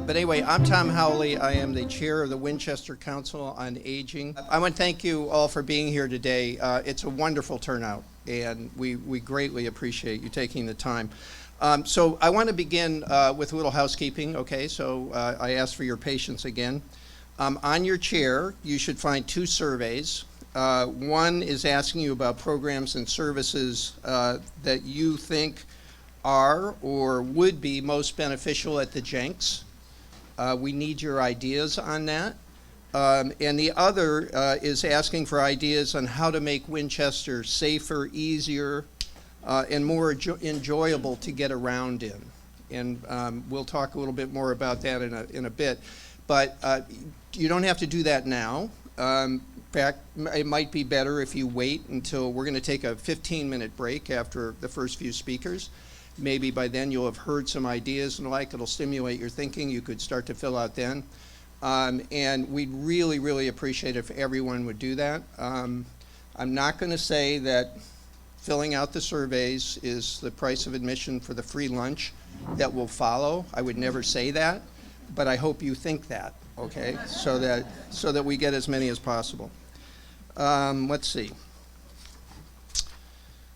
But anyway, I'm Tom Howley. I am the chair of the Winchester Council on Aging. I want to thank you all for being here today. It's a wonderful turnout, and we greatly appreciate you taking the time. So I want to begin with a little housekeeping, okay? So I ask for your patience again. On your chair, you should find two surveys. One is asking you about programs and services that you think are or would be most beneficial at the Jenks. We need your ideas on that. And the other is asking for ideas on how to make Winchester safer, easier, and more enjoyable to get around in. And we'll talk a little bit more about that in a bit. But you don't have to do that now. In fact, it might be better if you wait until we're going to take a 15-minute break after the first few speakers. Maybe by then you'll have heard some ideas and like. It'll stimulate your thinking. You could start to fill out then. And we'd really, really appreciate if everyone would do that. I'm not going to say that filling out the surveys is the price of admission for the free lunch that will follow. I would never say that, but I hope you think that, okay? So that we get as many as possible. Let's see.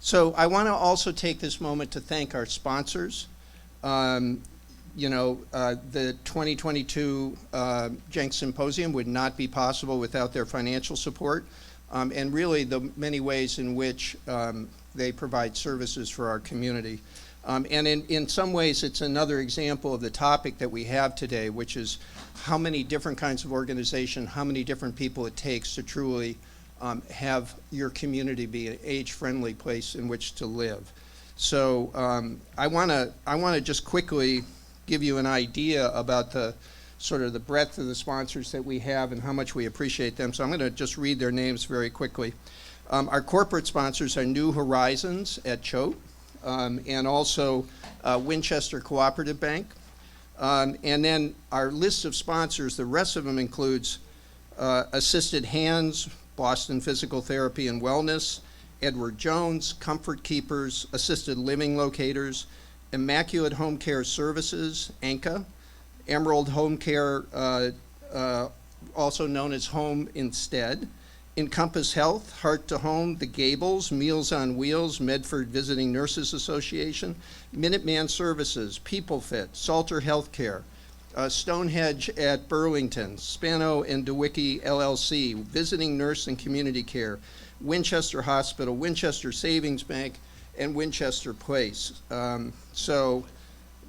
So I want to also take this moment to thank our sponsors. The 2022 Jenks Symposium would not be possible without their financial support, and really the many ways in which they provide services for our community. And in some ways, it's another example of the topic that we have today, which is how many different kinds of organization, how many different people it takes to truly have your community be an age-friendly place in which to live. So I want to just quickly give you an idea about the sort of the breadth of the sponsors that we have and how much we appreciate them. So I'm going to just read their names very quickly. Our corporate sponsors are New Horizons at Choate, and also Winchester Cooperative Bank. And then our list of sponsors, the rest of them includes Assisted Hands, Boston Physical Therapy and Wellness, Edward Jones, Comfort Keepers, Assisted Living Locators, Immaculate Home Care Services, ANCA, Emerald Home Care, also known as Home Instead, Encompass Health, Heart to Home, The Gables, Meals on Wheels, Medford Visiting Nurses Association, Minuteman Services, People Fit, Salter Healthcare, Stonehenge at Burlington, Spano and DeWicki LLC, Visiting Nurse and Community Care, Winchester Hospital, Winchester Savings Bank, and Winchester Place. So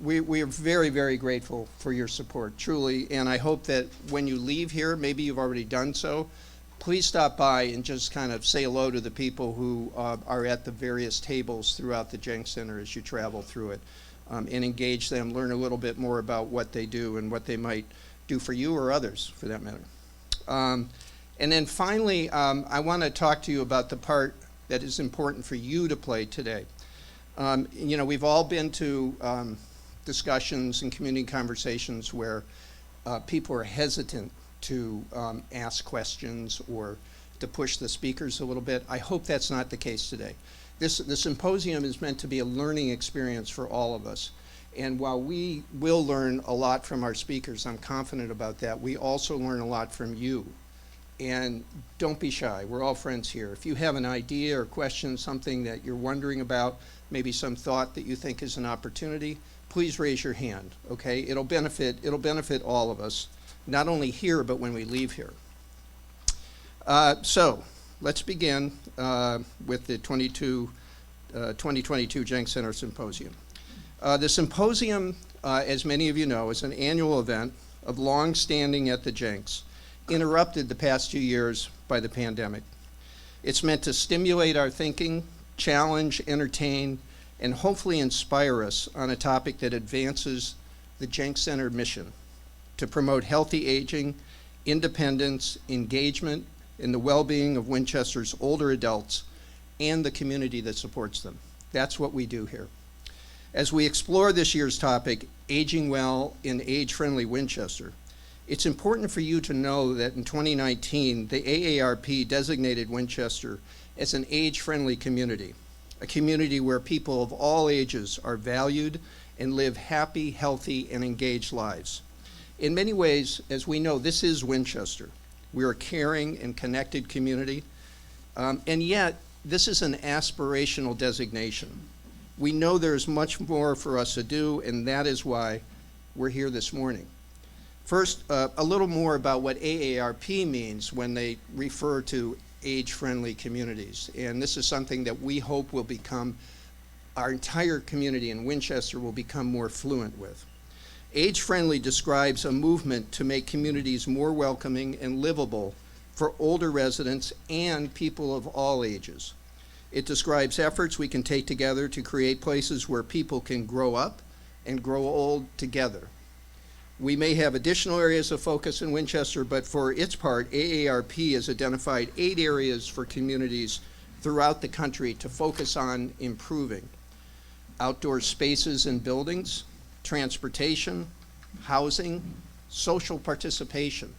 we are very, very grateful for your support, truly, and I hope that when you leave here, maybe you've already done so, please stop by and just kind of say hello to the people who are at the various tables throughout the Jenks Center as you travel through it. And engage them, learn a little bit more about what they do and what they might do for you or others, for that matter. And then finally, I want to talk to you about the part that is important for you to play today. We've all been to discussions and community conversations where people are hesitant to ask questions or to push the speakers a little bit. I hope that's not the case today. The symposium is meant to be a learning experience for all of us. And while we will learn a lot from our speakers, I'm confident about that, we also learn a lot from you. And don't be shy, we're all friends here. If you have an idea or question, something that you're wondering about, maybe some thought that you think is an opportunity, please raise your hand, okay? It'll benefit all of us, not only here, but when we leave here. So let's begin with the 2022 Jenks Center Symposium. The Symposium, as many of you know, is an annual event of long standing at the Jenks, interrupted the past 2 years by the pandemic. It's meant to stimulate our thinking, challenge, entertain, and hopefully inspire us on a topic that advances the Jenks Center mission to promote healthy aging, independence, engagement, and the well-being of Winchester's older adults and the community that supports them. That's what we do here. As we explore this year's topic, Aging Well in Age-Friendly Winchester, it's important for you to know that in 2019, the AARP designated Winchester as an age-friendly community, a community where people of all ages are valued and live happy, healthy, and engaged lives. In many ways, as we know, this is Winchester. We're a caring and connected community, and yet this is an aspirational designation. We know there's much more for us to do, and that is why we're here this morning. First, a little more about what AARP means when they refer to age-friendly communities. And this is something that we hope will become, our entire community in Winchester will become more fluent with. Age-friendly describes a movement to make communities more welcoming and livable for older residents and people of all ages. It describes efforts we can take together to create places where people can grow up and grow old together. We may have additional areas of focus in Winchester, but for its part, AARP has identified 8 areas for communities throughout the country to focus on improving: outdoor spaces and buildings, transportation, housing, social participation,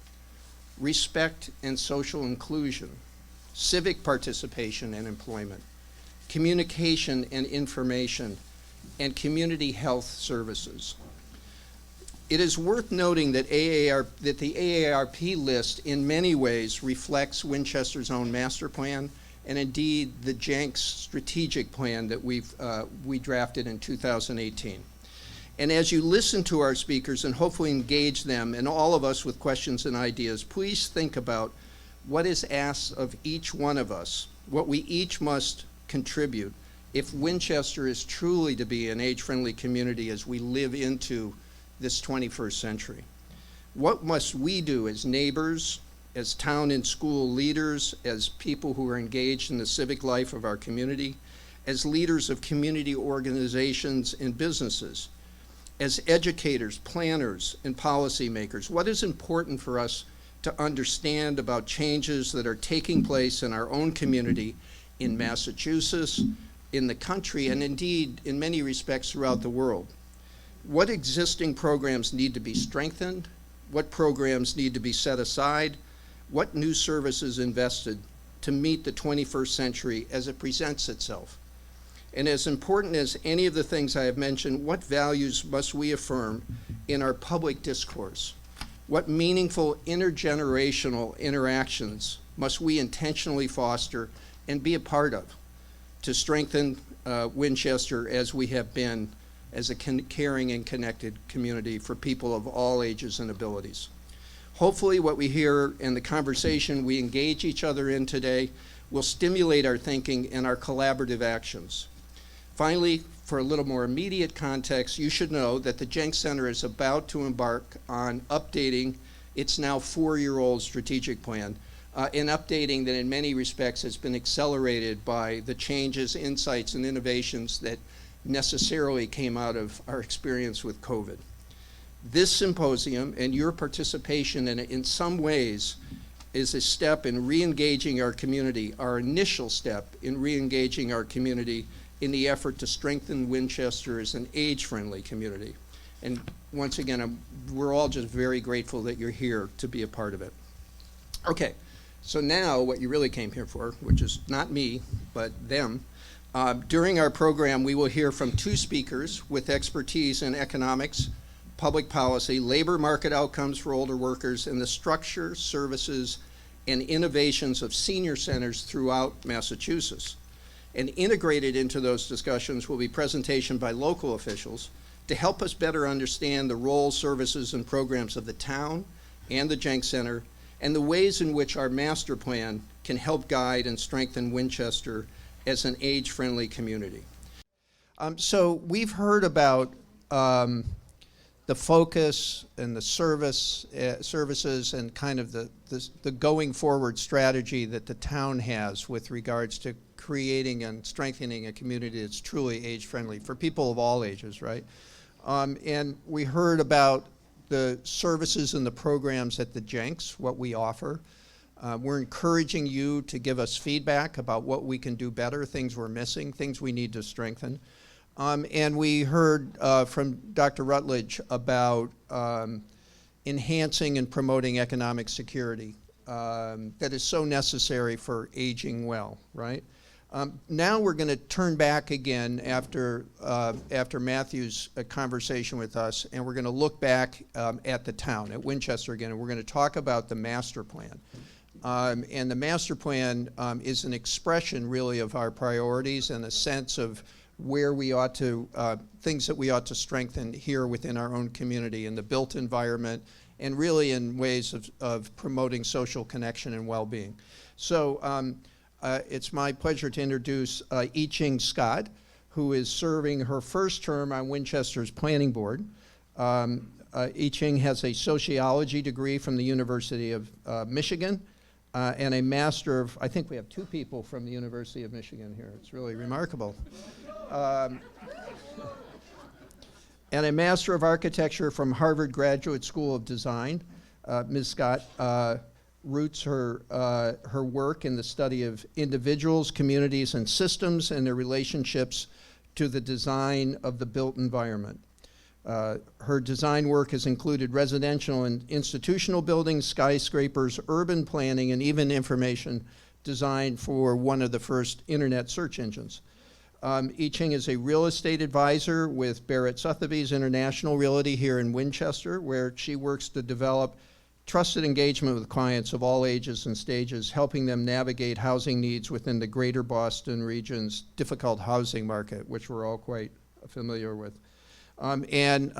respect and social inclusion, civic participation and employment, communication and information, and community health services. It is worth noting that the AARP list in many ways reflects Winchester's own master plan, and indeed the Jenks strategic plan that we drafted in 2018. And as you listen to our speakers and hopefully engage them and all of us with questions and ideas, please think about what is asked of each one of us, what we each must contribute if Winchester is truly to be an age-friendly community as we live into this 21st century. What must we do as neighbors, as town and school leaders, as people who are engaged in the civic life of our community, as leaders of community organizations and businesses, as educators, planners, and policymakers? What is important for us to understand about changes that are taking place in our own community in Massachusetts, in the country, and indeed in many respects throughout the world? What existing programs need to be strengthened? What programs need to be set aside? What new services invested to meet the 21st century as it presents itself? And as important as any of the things I have mentioned, what values must we affirm in our public discourse? What meaningful intergenerational interactions must we intentionally foster and be a part of to strengthen Winchester as we have been as a caring and connected community for people of all ages and abilities? Hopefully what we hear and the conversation we engage each other in today will stimulate our thinking and our collaborative actions. Finally, for a little more immediate context, you should know that the Jenks Center is about to embark on updating its now 4-year-old strategic plan, an updating that in many respects has been accelerated by the changes, insights, and innovations that necessarily came out of our experience with COVID. This symposium and your participation in it in some ways is a step in re-engaging our community, our initial step in re-engaging our community in the effort to strengthen Winchester as an age-friendly community. And once again, we're all just very grateful that you're here to be a part of it. Okay, so now what you really came here for, which is not me, but them. During our program, we will hear from 2 speakers with expertise in economics, public policy, labor market outcomes for older workers, and the structure, services, and innovations of senior centers throughout Massachusetts. And integrated into those discussions will be presentation by local officials to help us better understand the role, services, and programs of the town and the Jenks Center, and the ways in which our master plan can help guide and strengthen Winchester as an age-friendly community. So we've heard about the focus and the services and kind of the going forward strategy that the town has with regards to creating and strengthening a community that's truly age-friendly for people of all ages, right? And we heard about the services and the programs at the Jenks, what we offer. We're encouraging you to give us feedback about what we can do better, things we're missing, things we need to strengthen. And we heard from Dr. Rutledge about enhancing and promoting economic security that is so necessary for aging well, right? Now we're going to turn back again after Matthew's conversation with us, and we're going to look back at the town, at Winchester again, and we're going to talk about the master plan. And the master plan is an expression, really, of our priorities and a sense of where we ought to, things that we ought to strengthen here within our own community, in the built environment, and really in ways of promoting social connection and well-being. So it's my pleasure to introduce I-Ching Scott, who is serving her first term on Winchester's planning board. I-Ching has a sociology degree from the University of Michigan and a master of, I think we have 2 people from the University of Michigan here. It's really remarkable. And a Master of Architecture from Harvard Graduate School of Design. Ms. Scott roots her work in the study of individuals, communities, and systems and their relationships to the design of the built environment. Her design work has included residential and institutional buildings, skyscrapers, urban planning, and even information design for one of the first internet search engines. I-Ching is a real estate advisor with Barrett Sotheby's International Realty here in Winchester, where she works to develop trusted engagement with clients of all ages and stages, helping them navigate housing needs within the greater Boston region's difficult housing market, which we're all quite familiar with. And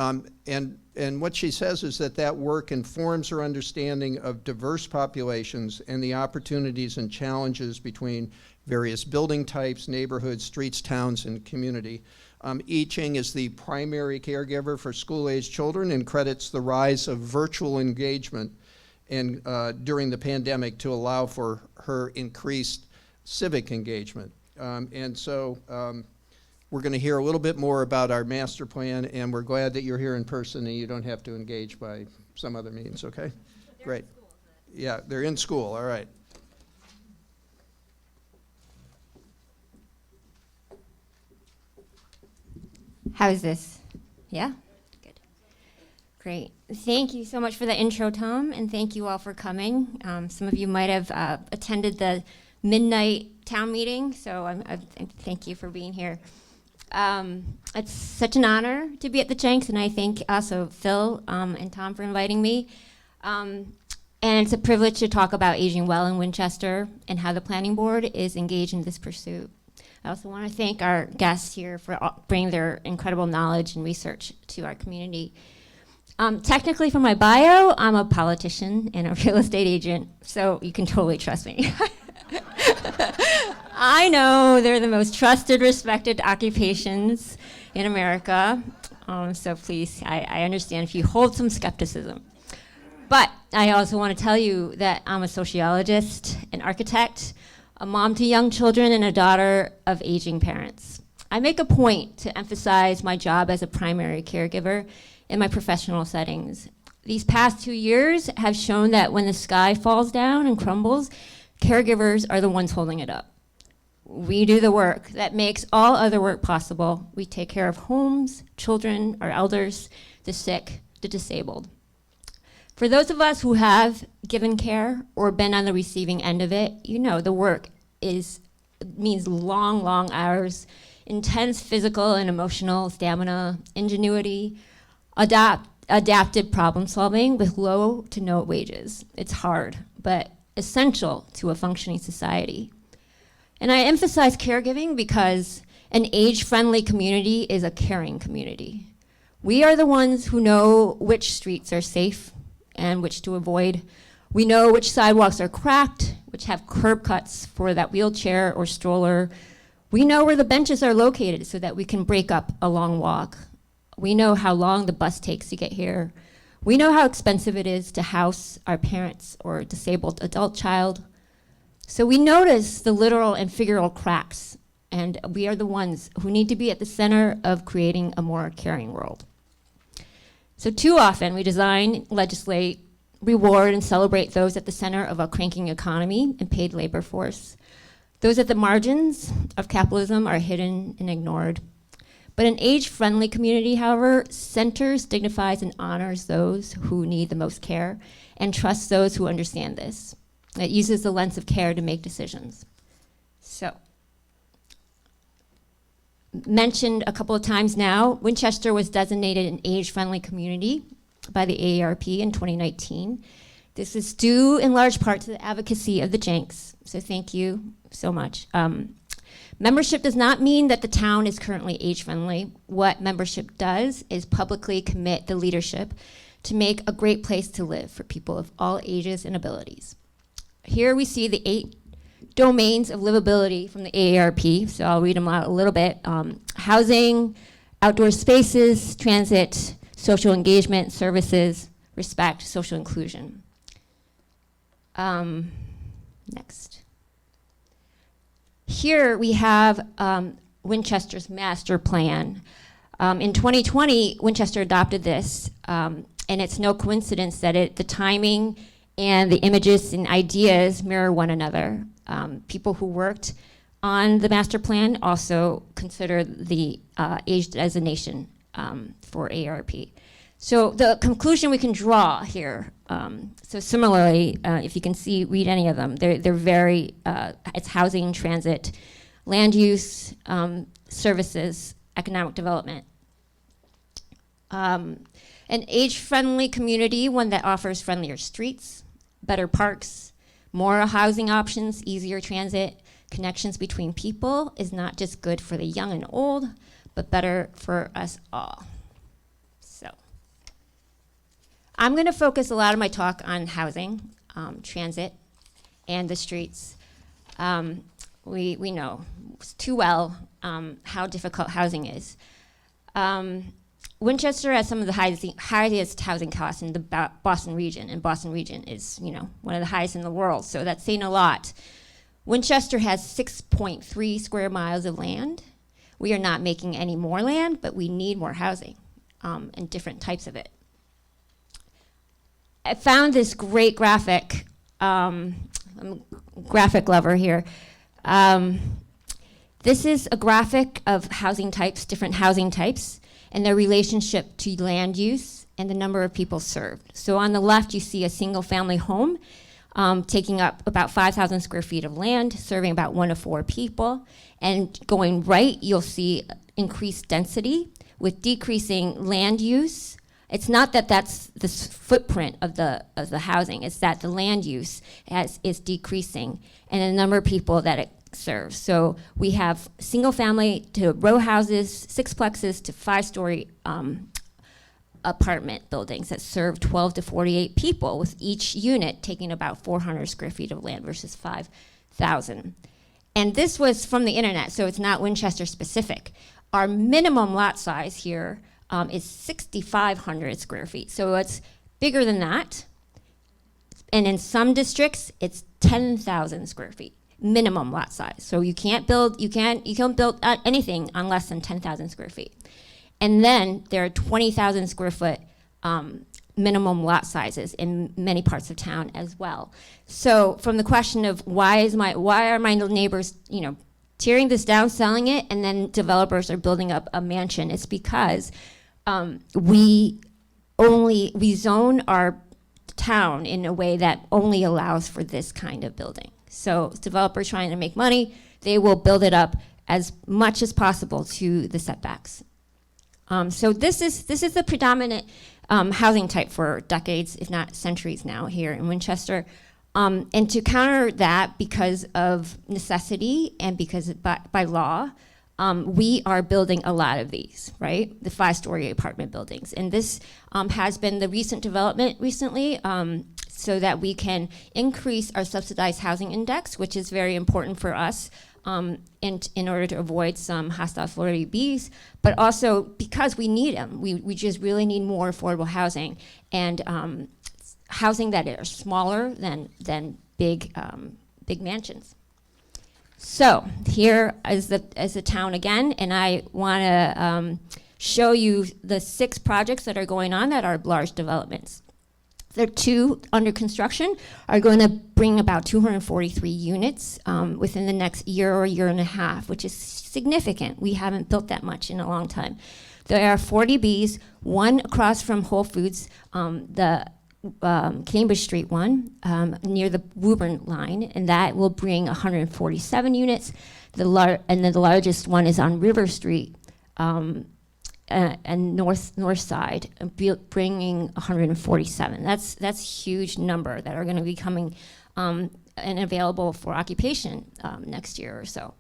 what she says is that work informs her understanding of diverse populations and the opportunities and challenges between various building types, neighborhoods, streets, towns, and community. I-Ching is the primary caregiver for school-aged children and credits the rise of virtual engagement during the pandemic to allow for her increased civic engagement. And so we're going to hear a little bit more about our master plan, and we're glad that you're here in person and you don't have to engage by some other means, okay? Great. Yeah, they're in school, all right. How's this? Yeah? Good. Great. Thank you so much for the intro, Tom, and thank you all for coming. Some of you might have attended the midnight town meeting, so I thank you for being here. It's such an honor to be at the Jenks, and I thank also Phil and Tom for inviting me. And it's a privilege to talk about aging well in Winchester and how the planning board is engaged in this pursuit. I also want to thank our guests here for bringing their incredible knowledge and research to our community. Technically, for my bio, I'm a politician and a real estate agent, so you can totally trust me. I know they're the most trusted, respected occupations in America, so please, I understand if you hold some skepticism. But I also want to tell you that I'm a sociologist, an architect, a mom to young children, and a daughter of aging parents. I make a point to emphasize my job as a primary caregiver in my professional settings. These past 2 years have shown that when the sky falls down and crumbles, caregivers are the ones holding it up. We do the work that makes all other work possible. We take care of homes, children, our elders, the sick, the disabled. For those of us who have given care or been on the receiving end of it, you know the work means long, long hours, intense physical and emotional stamina, ingenuity, adaptive problem solving with low to no wages. It's hard, but essential to a functioning society. And I emphasize caregiving because an age-friendly community is a caring community. We are the ones who know which streets are safe and which to avoid. We know which sidewalks are cracked, which have curb cuts for that wheelchair or stroller. We know where the benches are located so that we can break up a long walk. We know how long the bus takes to get here. We know how expensive it is to house our parents or disabled adult child. So we notice the literal and figural cracks, and we are the ones who need to be at the center of creating a more caring world. So too often we design, legislate, reward, and celebrate those at the center of a cranking economy and paid labor force. Those at the margins of capitalism are hidden and ignored. But an age-friendly community, however, centers, dignifies, and honors those who need the most care and trusts those who understand this. It uses the lens of care to make decisions. So, mentioned a couple of times now, Winchester was designated an age-friendly community by the AARP in 2019. This is due in large part to the advocacy of the Jenks, so thank you so much. Membership does not mean that the town is currently age-friendly. What membership does is publicly commit the leadership to make a great place to live for people of all ages and abilities. Here we see the 8 domains of livability from the AARP, so I'll read them out a little bit. Housing, outdoor spaces, transit, social engagement, services, respect, social inclusion. Next. Here we have Winchester's master plan. In 2020, Winchester adopted this, and it's no coincidence that the timing and the images and ideas mirror one another. People who worked on the master plan also consider the age designation for AARP. So the conclusion we can draw here, so similarly, if you can see, read any of them, they're very, it's housing, transit, land use, services, economic development. An age-friendly community, one that offers friendlier streets, better parks, more housing options, easier transit, connections between people is not just good for the young and old, but better for us all. So I'm going to focus a lot of my talk on housing, transit, and the streets. We know too well how difficult housing is. Winchester has some of the highest housing costs in the Boston region, and Boston region is, one of the highest in the world, so that's saying a lot. Winchester has 6.3 square miles of land. We are not making any more land, but we need more housing, and different types of it. I found this great graphic. I'm a graphic lover here. This is a graphic of housing types, different housing types, and their relationship to land use and the number of people served. So on the left, you see a single-family home taking up about 5,000 square feet of land, serving about 1 to 4 people. And going right, you'll see increased density with decreasing land use. It's not that that's the footprint of the housing, it's that the land use is decreasing and the number of people that it serves. So we have single family to row houses, sixplexes to 5-story apartment buildings that serve 12 to 48 people, with each unit taking about 400 square feet of land versus 5,000. And this was from the internet, so it's not Winchester specific. Our minimum lot size here is 6,500 square feet. So it's bigger than that. And in some districts, it's 10,000 square feet. Minimum lot size. So you can't build anything on less than 10,000 square feet. And then there are 20,000 square foot minimum lot sizes in many parts of town as well. So from the question of why are my neighbors, tearing this down, selling it, and then developers are building up a mansion, it's because we zone our town in a way that only allows for this kind of building. So developers trying to make money, they will build it up as much as possible to the setbacks. So this is the predominant housing type for decades, if not centuries now here in Winchester. And to counter that, because of necessity and because by law, we are building a lot of these, right? The 5-story apartment buildings. And this has been the recent development recently, so that we can increase our subsidized housing index, which is very important for us in order to avoid some hostile Florida Bs, but also because we need them. We just really need more affordable housing, and housing that are smaller than big mansions. So here is the town again, and I want to show you the 6 projects that are going on that are large developments. The 2 under construction are going to bring about 243 units within the next year or year and a half, which is significant. We haven't built that much in a long time. There are 40 Bs, one across from Whole Foods. The Cambridge Street one near the Woburn line, and that will bring 147 units. And then the largest one is on River Street and north side, bringing 147. That's huge number that are going to be coming and available for occupation next year or so.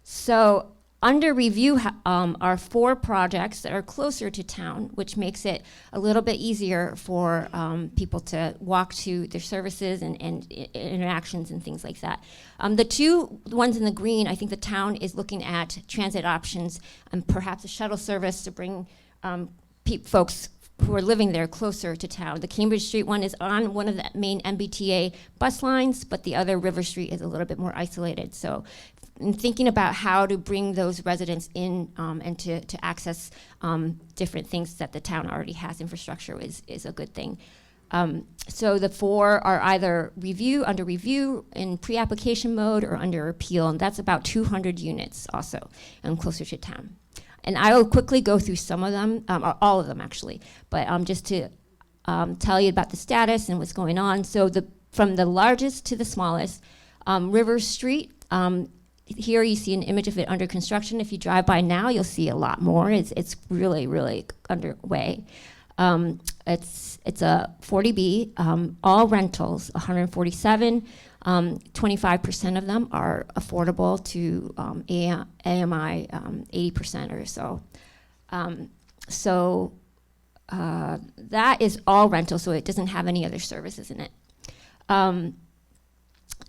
So under review are 4 projects that are closer to town, which makes it a little bit easier for people to walk to their services and interactions and things like that. The 2 ones in the green, I think the town is looking at transit options and perhaps a shuttle service to bring folks who are living there closer to town. The Cambridge Street one is on one of the main MBTA bus lines, but the other, River Street, is a little bit more isolated. So in thinking about how to bring those residents in and to access different things that the town already has infrastructure is a good thing. So the 4 are either under review in pre-application mode or under appeal, and that's about 200 units also, and closer to town. And I will quickly go through some of them, or all of them actually, but just to tell you about the status and what's going on. So from the largest to the smallest, River Street, here you see an image of it under construction. If you drive by now, you'll see a lot more. It's really, really underway. It's a 40B, all rentals, 147. 25% of them are affordable to AMI, 80% or so. That is all rental, so it doesn't have any other services in it.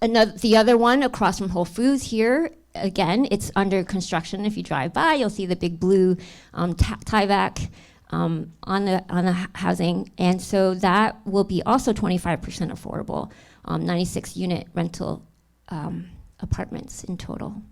The other one across from Whole Foods here, again, it's under construction. If you drive by, you'll see the big blue Tyvek on the housing, and so that will be also 25% affordable, 96 unit rental apartments in total.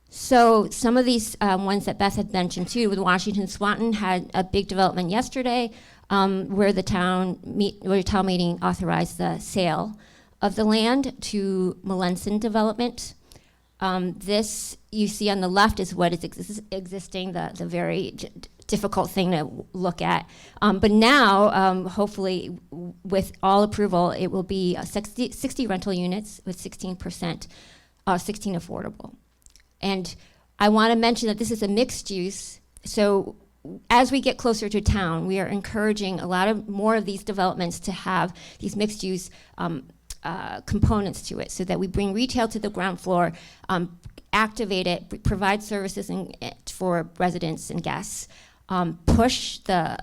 So some of these ones that Beth had mentioned too, with Washington Swanton had a big development yesterday where the town meeting authorized the sale of the land to Melanson Development. This you see on the left is what is existing, the very difficult thing to look at. But now, hopefully, with all approval, it will be 60 rental units with 16% 16 affordable. And I want to mention that this is a mixed use. So as we get closer to town, we are encouraging a lot more of these developments to have these mixed use components to it, so that we bring retail to the ground floor, activate it, provide services for residents and guests, push the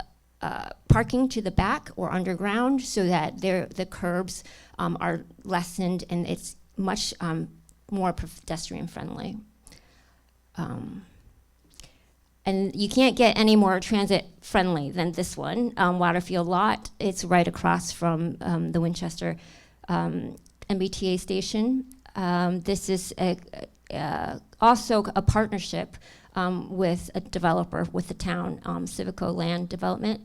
parking to the back or underground so that the curbs are lessened and it's much more pedestrian friendly. And you can't get any more transit friendly than this one, Waterfield lot. It's right across from the Winchester MBTA station. This is also a partnership with a developer with the town, Civico Land Development.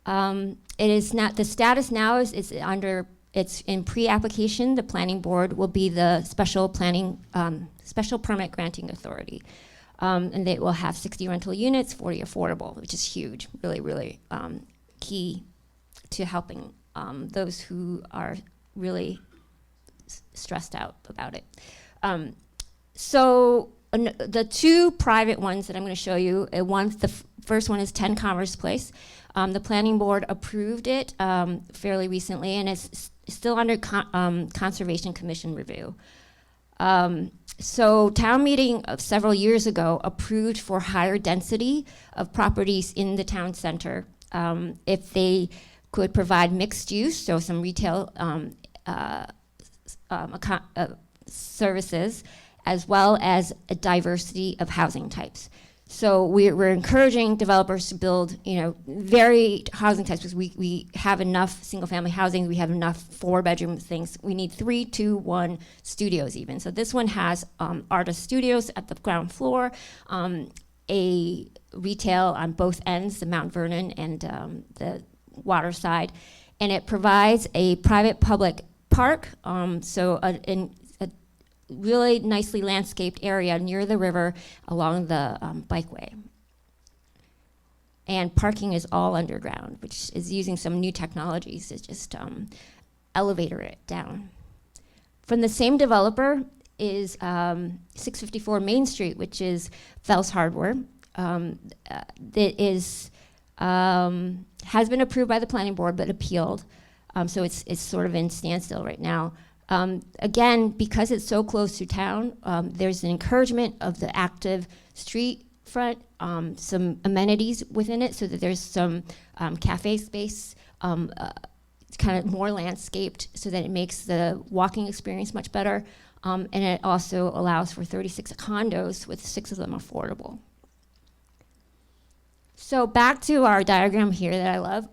It is not, the status now is it's in pre-application. The planning board will be the special permit granting authority. And they will have 60 rental units, 40 affordable, which is huge, really, really key to helping those who are really stressed out about it. The 2 private ones that I'm going to show you, the first one is 10 Converse Place. The planning board approved it fairly recently, and it's still under Conservation Commission review. So town meeting of several years ago approved for higher density of properties in the town center if they could provide mixed use, so some retail services, as well as a diversity of housing types. So we're encouraging developers to build, varied housing types, because we have enough single-family housing, we have enough 4-bedroom things. We need 3, 2, 1 studios even. So this one has artist studios at the ground floor, a retail on both ends, the Mount Vernon and the water side, and it provides a private-public park, in a really nicely landscaped area near the river along the bikeway. and parking is all underground, which is using some new technologies to just elevator it down. From the same developer is 654 Main Street, which is Fels Hardware. That is has been approved by the planning board but appealed, so it's sort of in standstill right now. Again, because it's so close to town, there's an encouragement of the active street front, some amenities within it, so that there's some cafe space, it's kind of more landscaped, so that it makes the walking experience much better, and it also allows for 36 condos, with 6 of them affordable. So back to our diagram here that I love.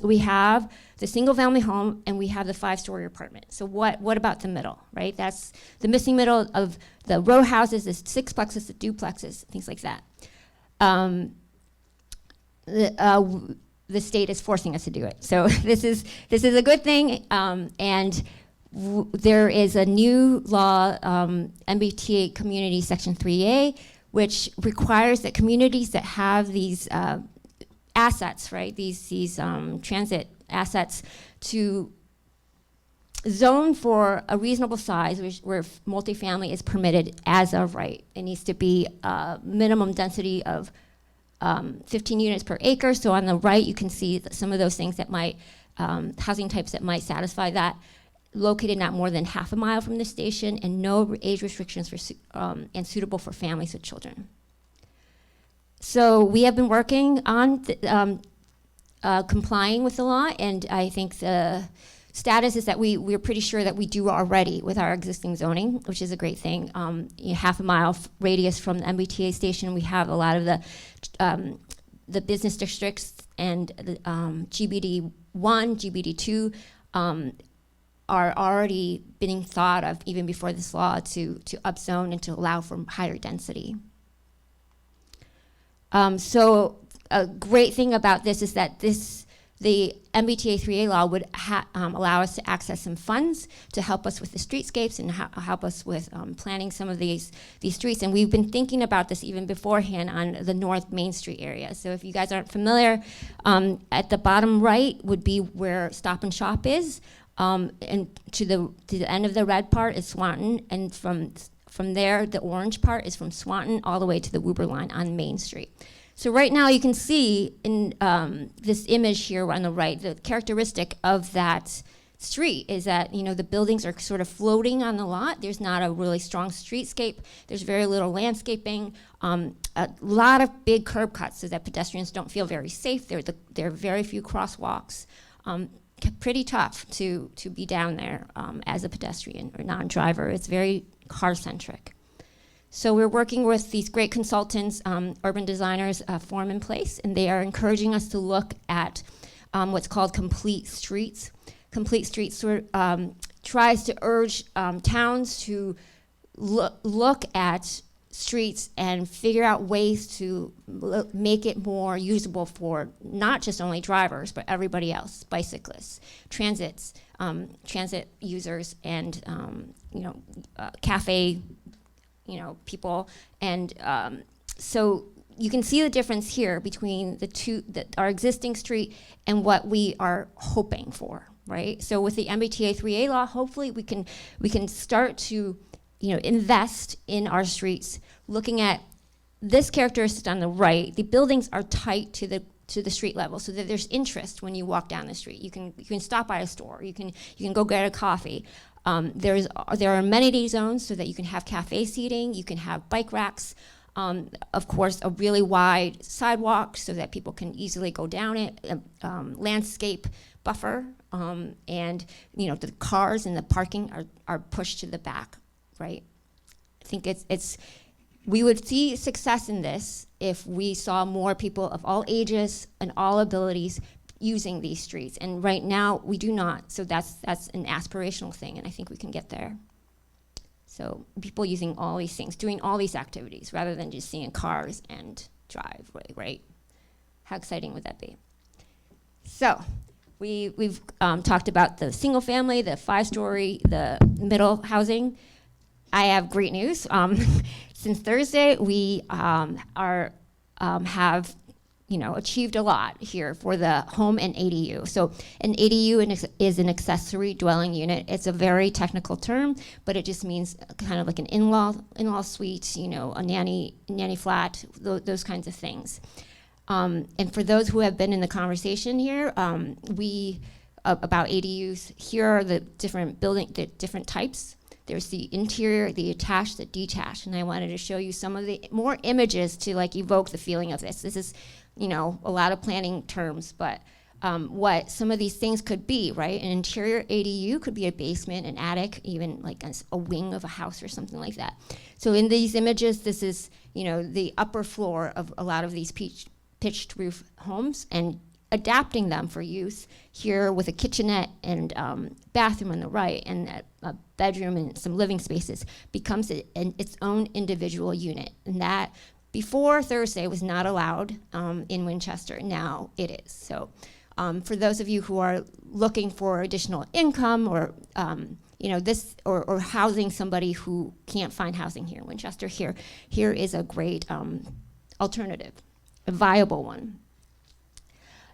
We have the single-family home, and we have the 5-story apartment. So what about the middle, right? That's the missing middle of the row houses, the sixplexes, the duplexes, things like that. The state is forcing us to do it. So this is a good thing, and there is a new law, MBTA Community Section 3A, which requires that communities that have these assets, right, these transit assets, to zone for a reasonable size, where multifamily is permitted as of right. It needs to be a minimum density of 15 units per acre. So on the right, you can see some of those things that might, housing types that might satisfy that. Located not more than half a mile from the station, and no age restrictions for and suitable for families with children. So we have been working on complying with the law, and I think the status is that we're pretty sure that we do already with our existing zoning, which is a great thing. Half a mile radius from the MBTA station, we have a lot of the business districts, and the GBD 1, GBD 2 are already being thought of even before this law to upzone and to allow for higher density. So a great thing about this is that the MBTA 3A law would allow us to access some funds to help us with the streetscapes and help us with planning some of these streets. And we've been thinking about this even beforehand on the North Main Street area. So if you guys aren't familiar, at the bottom right would be where Stop and Shop is. And to the end of the red part is Swanton, and from there, the orange part is from Swanton all the way to the Woober line on Main Street. So right now you can see in this image here on the right, the characteristic of that street is that, the buildings are sort of floating on the lot. There's not a really strong streetscape. There's very little landscaping. A lot of big curb cuts so that pedestrians don't feel very safe. There are very few crosswalks. Pretty tough to be down there as a pedestrian or non-driver. It's very car-centric. So we're working with these great consultants, urban designers, Form in Place, and they are encouraging us to look at what's called Complete Streets. Complete Streets tries to urge towns to look at streets and figure out ways to make it more usable for not just only drivers, but everybody else, bicyclists, transit users, and cafe, people. And so you can see the difference here between the two, our existing street and what we are hoping for, right? So with the MBTA 3A law, hopefully we can start to invest in our streets, looking at this characteristic on the right. The buildings are tight to the street level, so that there's interest when you walk down the street. You can stop by a store. You can go get a coffee. There are amenity zones so that you can have cafe seating. You can have bike racks. Of course, a really wide sidewalk so that people can easily go down it. Landscape buffer, and the cars and the parking are pushed to the back. Right? I think we would see success in this if we saw more people of all ages and all abilities using these streets. And right now we do not. So that's an aspirational thing, and I think we can get there. So people using all these things, doing all these activities rather than just seeing cars and drive, right? How exciting would that be? So we've talked about the single family, the 5-story, the middle housing. I have great news. Since Thursday, we have achieved a lot here for the home and ADU. So an ADU is an accessory dwelling unit. It's a very technical term, but it just means kind of like an in-law suite, a nanny flat, those kinds of things. And for those who have been in the conversation here, about ADUs, here are the different types. There's the interior, the attached, the detached, and I wanted to show you some of the more images to evoke the feeling of this. This is, a lot of planning terms, but what some of these things could be, right? An interior ADU could be a basement, an attic, even like a wing of a house or something like that. So in these images, this is, the upper floor of a lot of these pitched roof homes, and adapting them for use here with a kitchenette and bathroom on the right, and a bedroom and some living spaces becomes its own individual unit. And that before Thursday was not allowed in Winchester. Now it is. So for those of you who are looking for additional income or this or housing somebody who can't find housing here in Winchester, here is a great alternative, a viable one.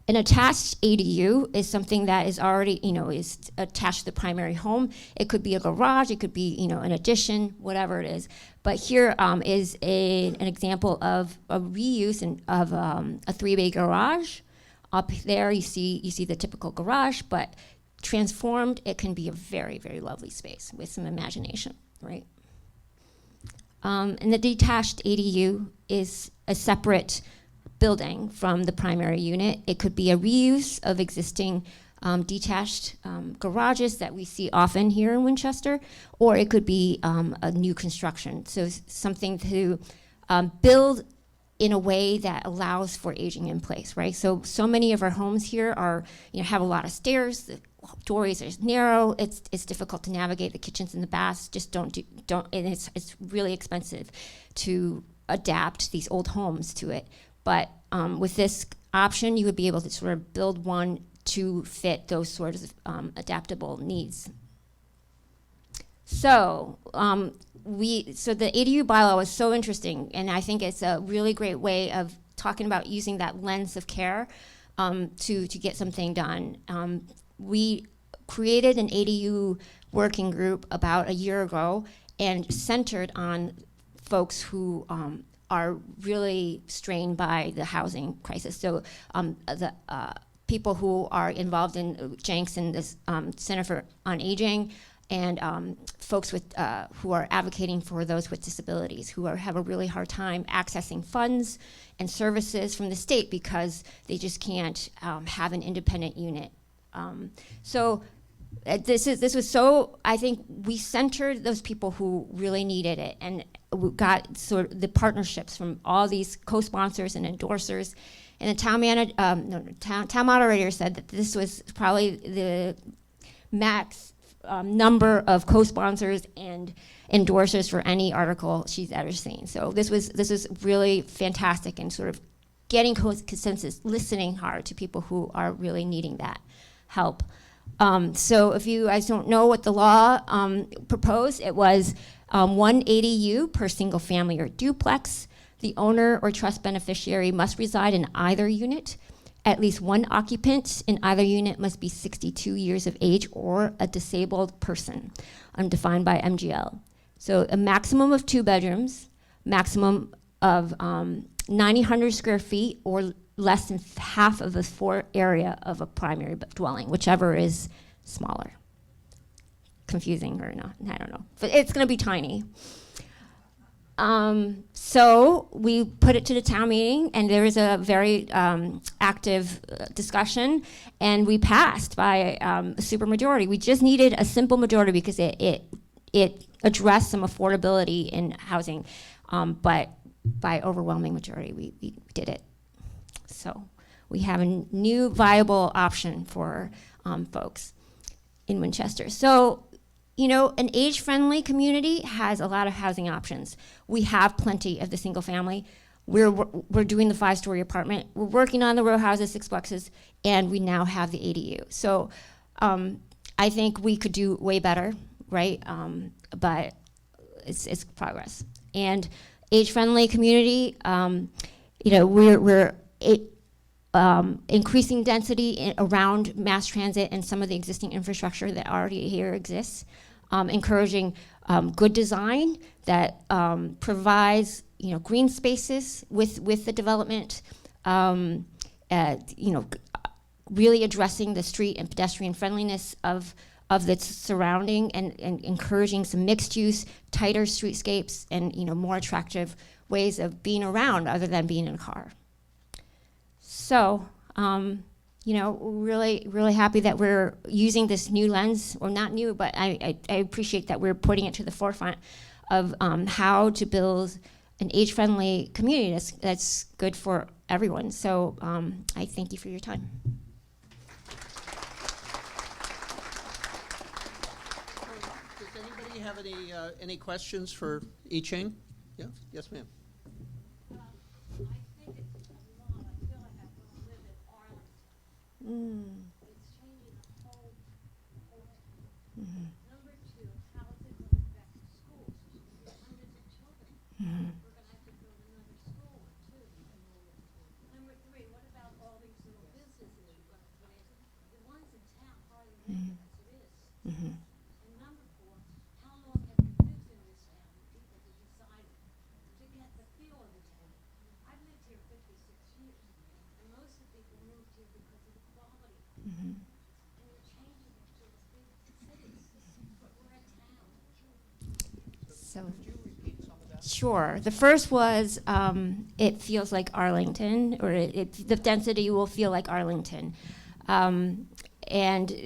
An attached ADU is something that is already, is attached to the primary home. It could be a garage, it could be, an addition, whatever it is. But here is an example of a reuse of a 3-bay garage. Up there, you see the typical garage, but transformed, it can be a very, very lovely space with some imagination, right? And the detached ADU is a separate building from the primary unit. It could be a reuse of existing detached garages that we see often here in Winchester, or it could be a new construction. So something to build in a way that allows for aging in place, right? So many of our homes here are, have a lot of stairs. The doorways are narrow. It's difficult to navigate. The kitchens and the baths just don't, and it's really expensive to adapt these old homes to it. But with this option, you would be able to sort of build one to fit those sorts of adaptable needs. So the ADU bylaw was so interesting, and I think it's a really great way of talking about using that lens of care to get something done. We created an ADU working group about a year ago and centered on folks who are really strained by the housing crisis. So the people who are involved in Jenks and this Center on Aging, and folks with who are advocating for those with disabilities who have a really hard time accessing funds and services from the state because they just can't have an independent unit. This was so, I think we centered those people who really needed it, and we got sort of the partnerships from all these co-sponsors and endorsers. And the town moderator said that this was probably the max number of co-sponsors and endorsers for any article she's ever seen. So this was really fantastic, and sort of getting consensus, listening hard to people who are really needing that help. So if you guys don't know what the law proposed, it was 1 ADU per single family or duplex. The owner or trust beneficiary must reside in either unit. At least one occupant in either unit must be 62 years of age or a disabled person, defined by MGL. So a maximum of 2 bedrooms, maximum of 900 square feet or less than half of the floor area of a primary dwelling, whichever is smaller. Confusing or not, I don't know. But it's gonna be tiny. So we put it to the town meeting, and there was a very active discussion, and we passed by a supermajority. We just needed a simple majority because it addressed some affordability in housing, but by overwhelming majority, we did it. So we have a new viable option for folks in Winchester. So, an age-friendly community has a lot of housing options. We have plenty of the single family. We're doing the 5-story apartment. We're working on the row houses, 6-plexes, and we now have the ADU. So I think we could do way better, right? But it's progress. And age-friendly community, increasing density around mass transit and some of the existing infrastructure that already here exists, encouraging good design that provides green spaces with the development, really addressing the street and pedestrian friendliness of the surrounding, and encouraging some mixed use, tighter streetscapes, and more attractive ways of being around other than being in a car. So, really, really happy that we're using this new lens, or not new, but I appreciate that we're putting it to the forefront of how to build an age-friendly community that's good for everyone. So I thank you for your time. Does anybody have any questions for I Ching? Yeah, yes, ma'am. I think it's a lot. I feel like I want to live in Arlington. It's changing the whole town. Number two, how is it going to affect the schools? There's hundreds of children. We're going to have to build another school or two. Number three, what about all these little businesses you're going to put in? The ones in town hardly make it as it is. And number four, how long have you lived in this town? People who decided to get the feel of the town. I've lived here 56 years, and most of the people moved here because of the quality. And you're changing it to the big cities, but we're a town. So, Could you repeat some of that? sure. The first was it feels like Arlington, or the density will feel like Arlington. And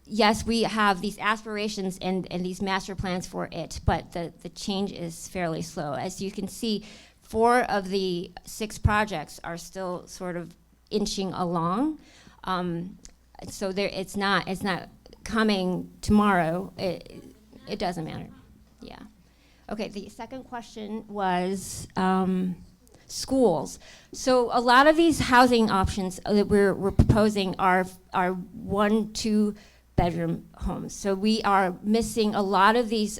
yes, we have these aspirations and these master plans for it, but the change is fairly slow. As you can see, 4 of the 6 projects are still sort of inching along. So it's not coming tomorrow. It doesn't matter. Yeah. Okay, the second question was schools. So a lot of these housing options that we're proposing are 1-2 bedroom homes. So we are missing a lot of these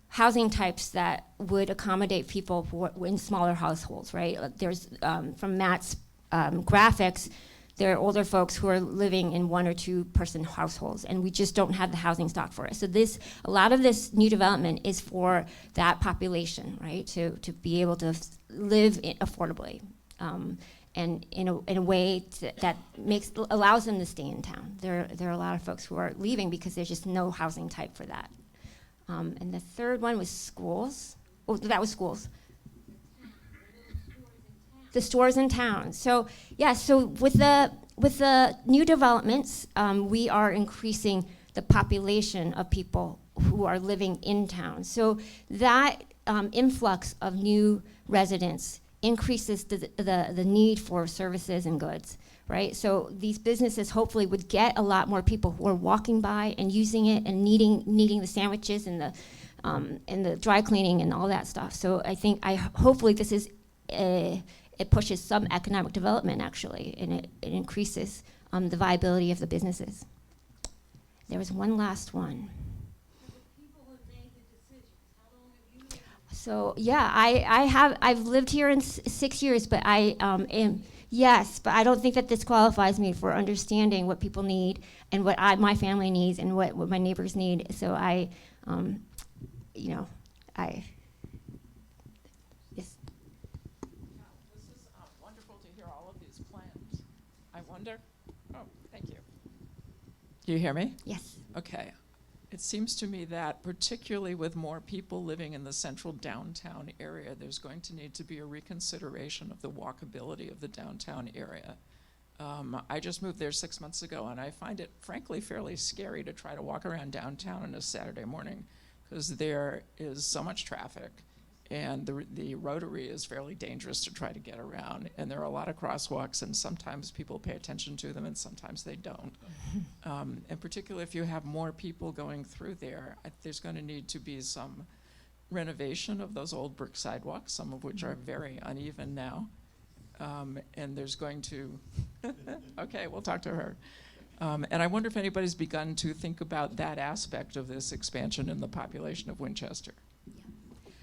housing types that would accommodate people in smaller households, right? There's from Matt's graphics, there are older folks who are living in 1 or 2 person households, and we just don't have the housing stock for it. So a lot of this new development is for that population, right? To be able to live affordably, and in a way that allows them to stay in town. There are a lot of folks who are leaving because there's just no housing type for that. And the third one was schools. Oh, that was schools. The stores in town. So yeah, so with the new developments, we are increasing the population of people who are living in town. So that influx of new residents increases the need for services and goods, right? So these businesses hopefully would get a lot more people who are walking by and using it and needing the sandwiches and the dry cleaning and all that stuff. So hopefully this is it pushes some economic development, actually, and it increases the viability of the businesses. There was one last one. So the people who made the decisions, how long have you lived here? So yeah, I've lived here in 6 years, but but I don't think that this qualifies me for understanding what people need and what my family needs and what my neighbors need. So yes. This is wonderful to hear all of these plans. I wonder, thank you. Do you hear me? Yes. Okay. It seems to me that particularly with more people living in the central downtown area, there's going to need to be a reconsideration of the walkability of the downtown area. I just moved there 6 months ago, and I find it, frankly, fairly scary to try to walk around downtown on a Saturday morning because there is so much traffic, and the rotary is fairly dangerous to try to get around, and there are a lot of crosswalks, and sometimes people pay attention to them and sometimes they don't. And particularly if you have more people going through there, there's going to need to be some renovation of those old brick sidewalks, some of which are very uneven now. And there's going to, okay, we'll talk to her. And I wonder if anybody's begun to think about that aspect of this expansion in the population of Winchester.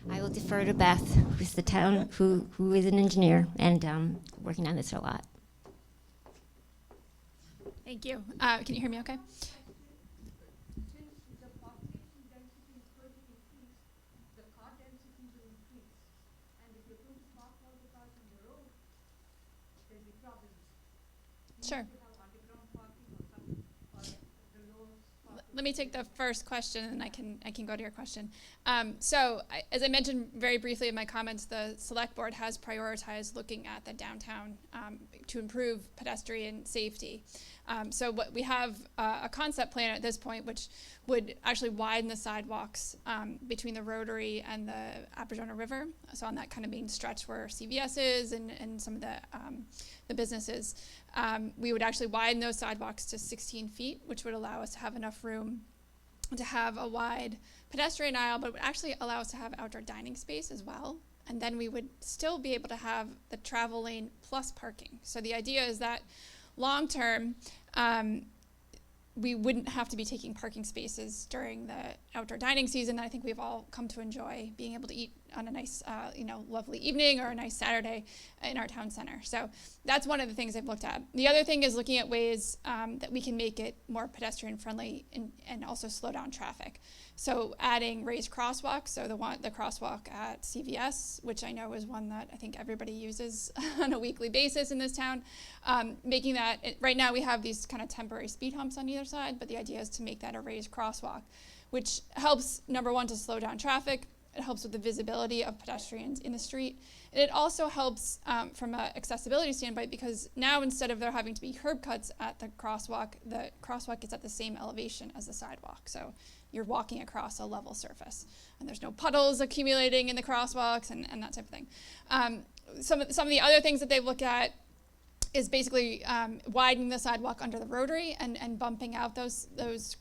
I will defer to Beth, who's the town, who is an engineer and working on this a lot. Thank you. Can you hear me okay? Since the population density is going to increase, the car density will increase. And if you're going to park all the cars on the road, there'll be problems. Sure. You have underground parking or something, or the lower parking. Let me take the first question, and I can go to your question. As I mentioned very briefly in my comments, the select board has prioritized looking at the downtown to improve pedestrian safety. So what we have a concept plan at this point, which would actually widen the sidewalks between the Rotary and the Upzoning River. So on that kind of main stretch where CVS is and some of the businesses, we would actually widen those sidewalks to 16 feet, which would allow us to have enough room to have a wide pedestrian aisle, but it would actually allow us to have outdoor dining space as well. And then we would still be able to have the travel lane plus parking. So the idea is that long term, we wouldn't have to be taking parking spaces during the outdoor dining season that I think we've all come to enjoy, being able to eat on a nice, lovely evening or a nice Saturday in our town center. So that's one of the things I've looked at. The other thing is looking at ways that we can make it more pedestrian friendly and also slow down traffic. So adding raised crosswalks, so the crosswalk at CVS, which I know is one that I think everybody uses on a weekly basis in this town, making that, right now we have these kind of temporary speed humps on either side, but the idea is to make that a raised crosswalk, which helps, number one, to slow down traffic. It helps with the visibility of pedestrians in the street. And it also helps from an accessibility standpoint, because now instead of there having to be curb cuts at the crosswalk is at the same elevation as the sidewalk. So you're walking across a level surface, and there's no puddles accumulating in the crosswalks and that type of thing. Some of the other things that they've looked at is basically widening the sidewalk under the Rotary and bumping out those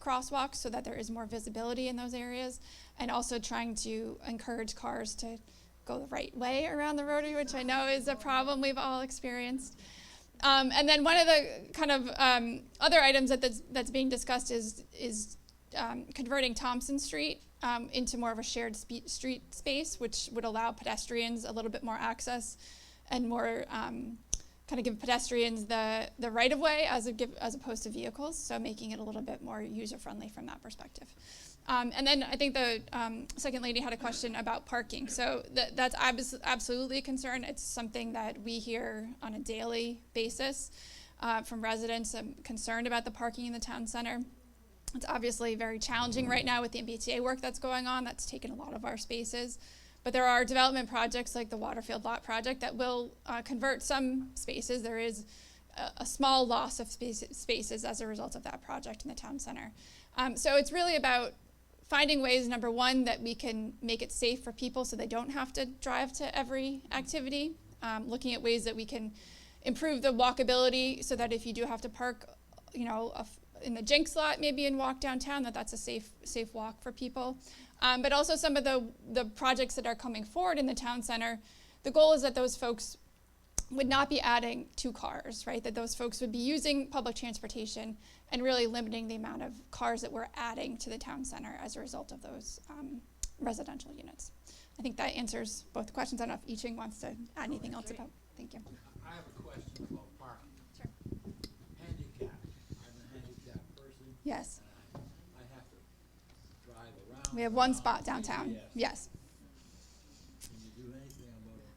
crosswalks so that there is more visibility in those areas, and also trying to encourage cars to go the right way around the Rotary, which I know is a problem we've all experienced. And then one of the kind of other items that's being discussed is converting Thompson Street into more of a shared street space, which would allow pedestrians a little bit more access and more kind of give pedestrians the right of way as opposed to vehicles, so making it a little bit more user friendly from that perspective. And then I think the second lady had a question about parking. So that's absolutely a concern. It's something that we hear on a daily basis from residents concerned about the parking in the town center. It's obviously very challenging right now with the MBTA work that's going on. That's taken a lot of our spaces. But there are development projects like the Waterfield lot project that will convert some spaces. There is a small loss of spaces as a result of that project in the town center. So it's really about finding ways, number one, that we can make it safe for people so they don't have to drive to every activity. Looking at ways that we can improve the walkability so that if you do have to park, in the Jenks lot maybe and walk downtown, that's a safe walk for people. But also some of the projects that are coming forward in the town center, the goal is that those folks would not be adding 2 cars, right? That those folks would be using public transportation and really limiting the amount of cars that we're adding to the town center as a result of those residential units. I think that answers both questions. I don't know if Iching wants to add anything else about. Thank you. I have a question about parking. Sure. Handicap. I'm a handicapped person. Yes. I have to drive around. We have one spot downtown. Yes. Can you do anything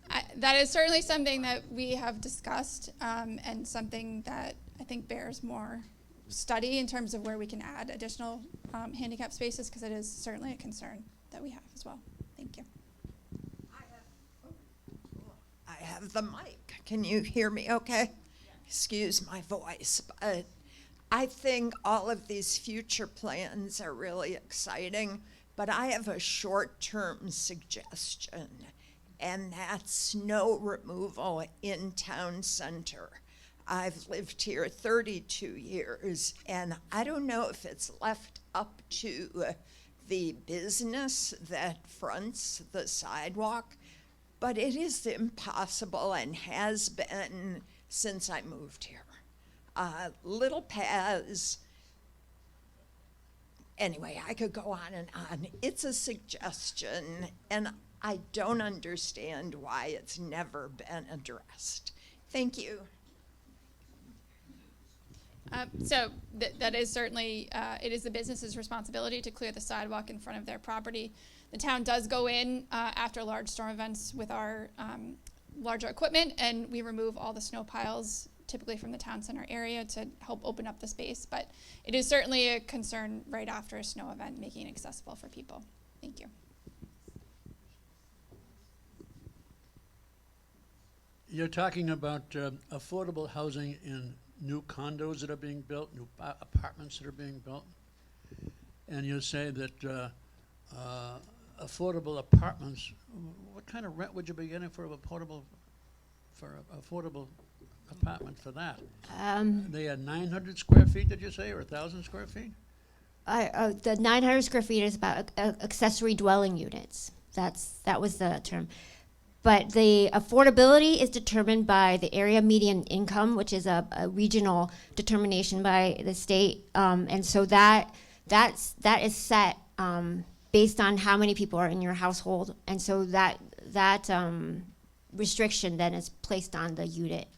about it? That is certainly something that we have discussed and something that I think bears more study in terms of where we can add additional handicap spaces, because it is certainly a concern that we have as well. Thank you. I have the mic. Can you hear me okay? Excuse my voice, but I think all of these future plans are really exciting, but I have a short-term suggestion, and that's snow removal in town center. I've lived here 32 years, and I don't know if it's left up to the business that fronts the sidewalk, but it is impossible and has been since I moved here. Little paths, anyway, I could go on and on. It's a suggestion, and I don't understand why it's never been addressed. Thank you. So that is certainly, it is the business's responsibility to clear the sidewalk in front of their property. The town does go in after large storm events with our larger equipment, and we remove all the snow piles, typically from the town center area, to help open up the space. But it is certainly a concern right after a snow event, making it accessible for people. Thank you. You're talking about affordable housing in new condos that are being built, new apartments that are being built. And you say that affordable apartments, what kind of rent would you be getting for affordable apartment for that? They are 900 square feet, did you say, or 1,000 square feet? The 900 square feet is about accessory dwelling units. That was the term. But the affordability is determined by the area median income, which is a regional determination by the state, and so that is set based on how many people are in your household, and so that restriction then is placed on the unit.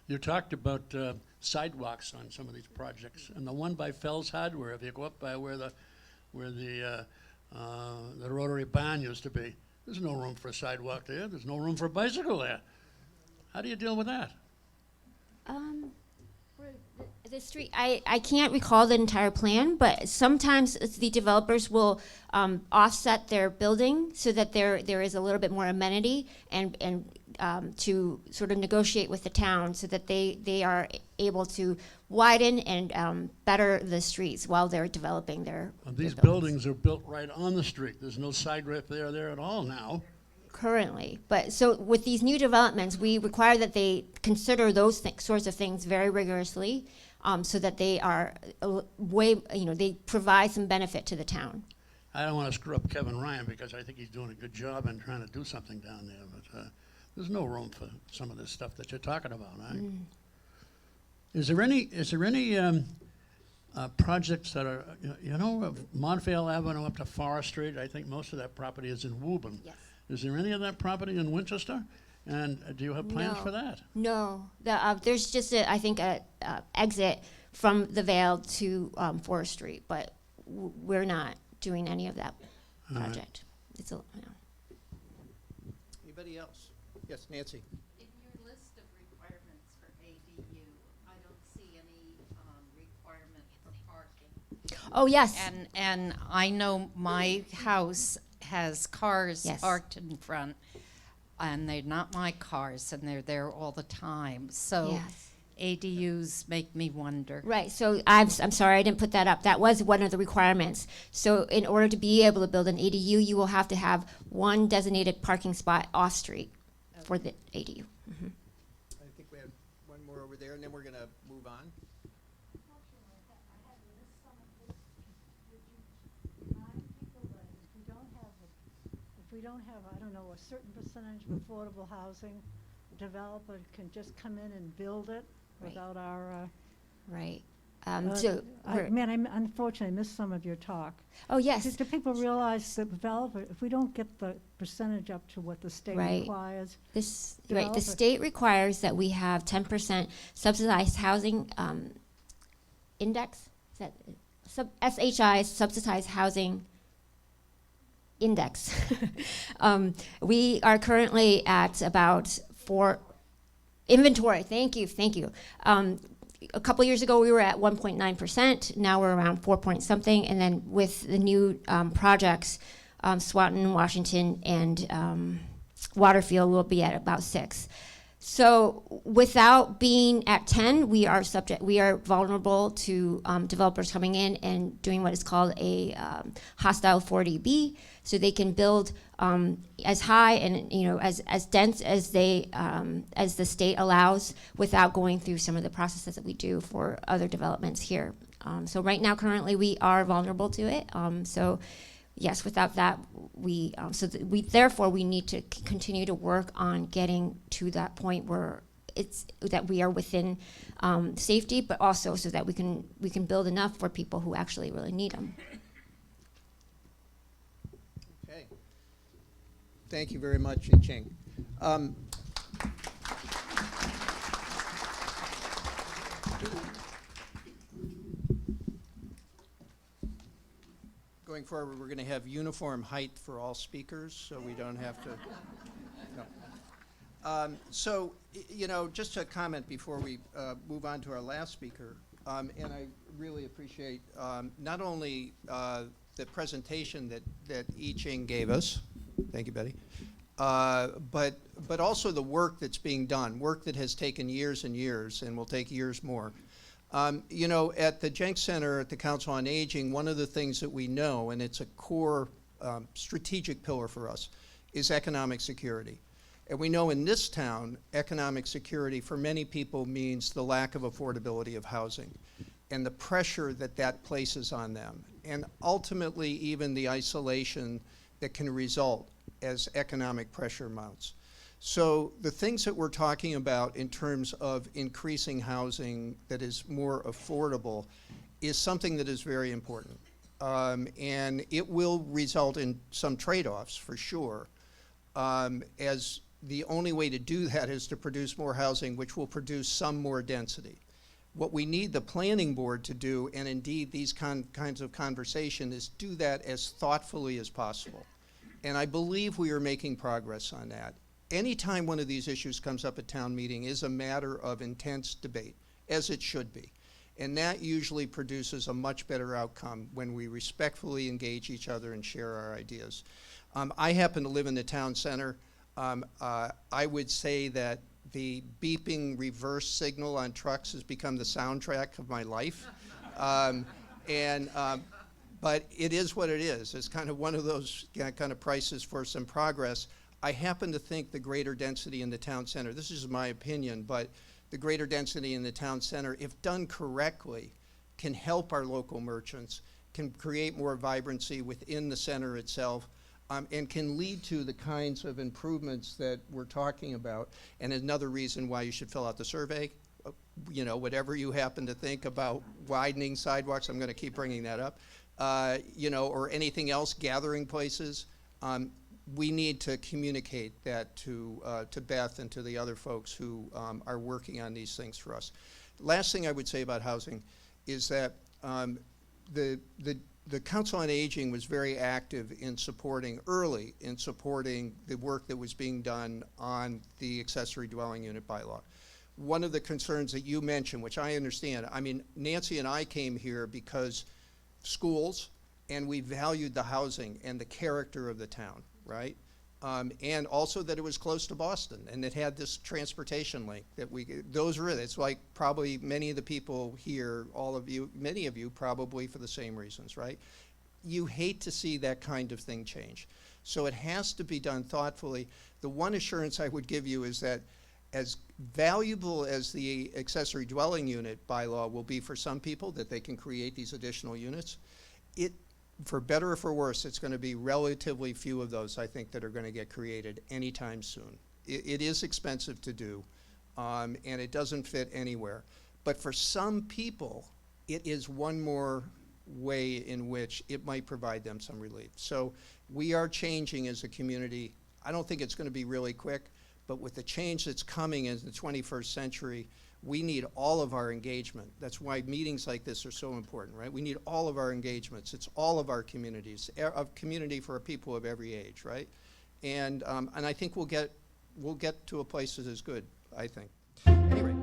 You talked about sidewalks on some of these projects, and the one by Fell's Hardware, if you go up by where the Rotary Barn used to be, there's no room for a sidewalk there. There's no room for a bicycle there. How do you deal with that? The street, I can't recall the entire plan, but sometimes the developers will offset their building so that there is a little bit more amenity, and to sort of negotiate with the town so that they are able to widen and better the streets while they're developing their These their buildings are built right on the street. There's no side ramp there at all now. currently. But so with these new developments, we require that they consider those sorts of things very rigorously, so that they are they provide some benefit to the town. I don't want to screw up Kevin Ryan because I think he's doing a good job in trying to do something down there, but there's no room for some of this stuff that you're talking about, right? Is there any projects that are, Montvale Avenue up to Forest Street? I think most of that property is in Woburn. Yes. Is there any of that property in Winchester? And do you have plans No. for that? No, there's just I think a exit from the Vale to Forest Street, but we're not doing any of that All right. project. It's Anybody else? Yes, Nancy. In your list of requirements for ADU, I don't see any requirement for parking. Oh yes. And I know my house has cars Yes. parked in front, and they're not my cars, and they're there all the time. So Yes. ADUs make me wonder. Right. So I'm sorry I didn't put that up. That was one of the requirements. So in order to be able to build an ADU, you will have to have one designated parking spot off street for the ADU. I think we have one more over there, and then we're going to move on. If we don't have, I don't know, a certain percentage of affordable housing, a developer can just come in and build it Right. without our, Right. I unfortunately missed some of your talk. Oh yes. Do people realize that developer, if we don't get the percentage up to what the state Right. requires, The developer- state requires that we have 10% subsidized housing index. Is that SHI, subsidized housing index? We are currently at about 4 inventory. Thank you. A couple years ago, we were at 1.9%. Now we're around 4 point something. And then with the new projects, Swanton, Washington, and Waterfield will be at about 6. So without being at 10, we are vulnerable to developers coming in and doing what is called a hostile 40B. So they can build as high and as dense as as the state allows, without going through some of the processes that we do for other developments here. So right now, currently, we are vulnerable to it. So yes, without that, we therefore we need to continue to work on getting to that point where that we are within safety, but also so that we can build enough for people who actually really need them. Okay. Thank you very much, Ching. going forward, we're going to have uniform height for all speakers, so we don't have to. No. So, just a comment before we move on to our last speaker, and I really appreciate not only the presentation that I Ching gave us. Thank you, Betty. But also the work that's being done, work that has taken years and years and will take years more. At the Jenks Center at the Council on Aging, one of the things that we know, and it's a core strategic pillar for us, is economic security. And we know in this town, economic security for many people means the lack of affordability of housing and the pressure that that places on them, and ultimately even the isolation that can result as economic pressure mounts. So the things that we're talking about in terms of increasing housing that is more affordable is something that is very important. And it will result in some trade-offs for sure, as the only way to do that is to produce more housing, which will produce some more density. What we need the planning board to do, and indeed these kinds of conversation, is do that as thoughtfully as possible. And I believe we are making progress on that. Anytime one of these issues comes up at town meeting is a matter of intense debate, as it should be. And that usually produces a much better outcome when we respectfully engage each other and share our ideas. I happen to live in the town center. I would say that the beeping reverse signal on trucks has become the soundtrack of my life. But it is what it is. It's kind of one of those kind of prices for some progress. I happen to think the greater density in the town center, this is my opinion, but the greater density in the town center, if done correctly, can help our local merchants, can create more vibrancy within the center itself, and can lead to the kinds of improvements that we're talking about. And another reason why you should fill out the survey, whatever you happen to think about widening sidewalks, I'm going to keep bringing that up, or anything else, gathering places. We need to communicate that to Beth and to the other folks who are working on these things for us. Last thing I would say about housing is that the Council on Aging was very active in supporting the work that was being done on the accessory dwelling unit bylaw. One of the concerns that you mentioned, which I understand, I mean, Nancy and I came here because schools, and we valued the housing and the character of the town, right? And also that it was close to Boston and it had this transportation link that it's like probably many of the people here, all of you, many of you probably for the same reasons, right? You hate to see that kind of thing change. So it has to be done thoughtfully. The one assurance I would give you is that as valuable as the accessory dwelling unit bylaw will be for some people, that they can create these additional units, for better or for worse, it's going to be relatively few of those, I think, that are going to get created anytime soon. It is expensive to do, and it doesn't fit anywhere. But for some people, it is one more way in which it might provide them some relief. So we are changing as a community. I don't think it's going to be really quick, but with the change that's coming in the 21st century, we need all of our engagement. That's why meetings like this are so important, right? We need all of our engagements. It's all of our communities, a community for people of every age, right? And I think we'll get to a place that is good, I think. Anyway.